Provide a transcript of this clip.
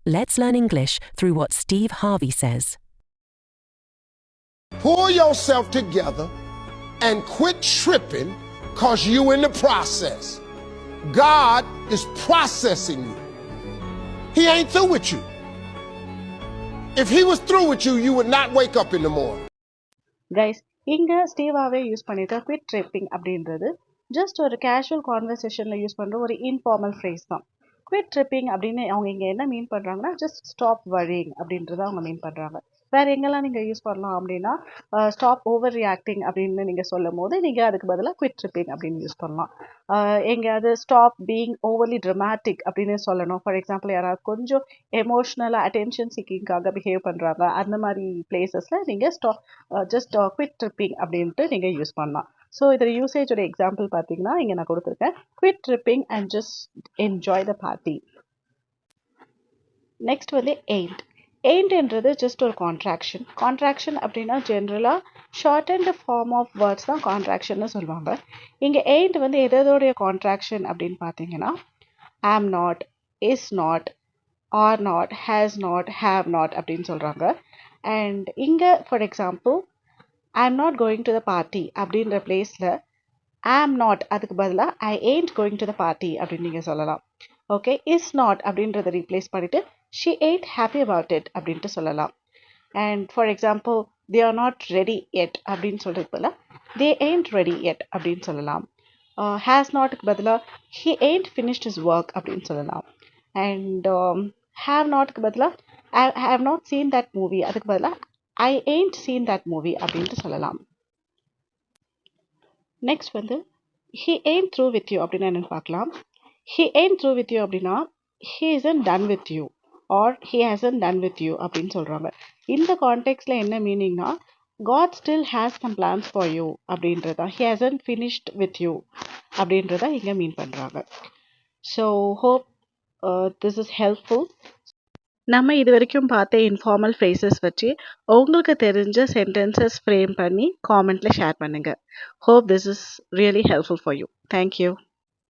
Let's learn English through what Steve Harvey says. Pull yourself together and quit tripping because you in the process. God is processing you. He ain't through with you. If he was through with you, you would not wake up in the morning. Guys இங்கே ஸ்டீவாவே use பண்ணியிருக்க quit tripping அப்படின்றது just ஒரு casual கான்வர்சேஷனில் use பண்ணுற ஒரு informal phrase தான். Quit tripping அப்படின்னு அவங்க இங்கே என்ன மீன் பண்ணுறாங்கன்னா ஜஸ்ட் ஸ்டாப் வரிங் அப்படின்றத அவங்க மீன் பண்ணுறாங்க. வேறு எங்கெல்லாம் நீங்கள் யூஸ் பண்ணலாம் அப்படின்னா ஸ்டாப் ஓவர் ரியாக்டிங் அப்படின்னு நீங்கள் சொல்லும் போது நீங்கள் அதுக்கு பதிலாக குவிட் ட்ரிப்பிங் அப்படின்னு யூஸ் பண்ணலாம். எங்கேயாவது ஸ்டாப் பீயிங் ஓவர்லி ட்ரமாட்டிக் அப்படின்னு சொல்லணும். ஃபார் எக்ஸாம்பிள் யாராவது கொஞ்சம் எமோஷ்னலாக அட்டென்ஷன் சீக்கிங்காக பிஹேவ் பண்ணுறாங்க, அந்த மாதிரி பிளேசஸில் நீங்கள் ஜஸ்ட் குவிட் ட்ரிப்பிங் அப்படின்ட்டு நீங்கள் யூஸ் பண்ணலாம். ஸோ இதில் யூசேஜோட எக்ஸாம்பிள் பார்த்தீங்கன்னா இங்கே நான் கொடுத்துருக்கேன். Quit tripping and just enjoy the party. Next வந்து எயிண்ட். எயிண்ட்ன்றது ஜஸ்ட் ஒரு கான்ட்ராக்ஷன் அப்படின்னா ஜென்ரலாக short and form of words தான் கான்ட்ராக்ஷன்னு சொல்லுவாங்க. இங்கே எயிண்ட் வந்து எதோடைய கான்ட்ராக்ஷன் அப்படின்னு பார்த்தீங்கன்னா am not, is not, are not, has not, have not அப்படின்னு சொல்கிறாங்க. அண்ட் இங்கே for example I'm not going to the party அப்படின்ற பிளேஸில் ஆம் நாட் அதுக்கு பதிலாக I ain't going to the party அப்படின்னு நீங்கள் சொல்லலாம். ஓகே, இஸ் நாட் அப்படின்றத ரீப்ளேஸ் பண்ணிவிட்டு she ain't happy about it அப்படின்ட்டு சொல்லலாம். And for example they are not ready yet அப்படின்னு சொல்கிறது பதிலாக தே எயிண்ட் ரெடி எட் அப்படின்னு சொல்லலாம். ஹேஸ் நாட்டுக்கு பதிலாக he ain't finished his work அப்படின்னு சொல்லலாம். அண்ட் ஹேவ் நாட்டுக்கு பதிலாக I have not seen that movie அதுக்கு பதிலாக I ain't seen that movie அப்படின்ட்டு சொல்லலாம். நெக்ஸ்ட் வந்து he ain't through with you அப்படின்னு என்னென்னு பார்க்கலாம். He ain't through with you அப்படின்னா he isn't done with you or he hasn't done with you அப்படின்னு சொல்கிறாங்க. இந்த கான்டெக்ட்ஸில் என்ன மீனிங்னா God still has some plans for you அப்படின்றதான். He hasn't finished with you அப்படின்றத இங்கே மீன் பண்ணுறாங்க. So hope this is helpful. நம்ம இது வரைக்கும் பார்த்த இன்ஃபார்மல் ஃப்ரேசஸ் வச்சு உங்களுக்கு தெரிஞ்ச சென்டென்சஸ் ஃப்ரேம் பண்ணி காமெண்ட்டில் ஷேர் பண்ணுங்கள். Hope this is really helpful for you. Thank you.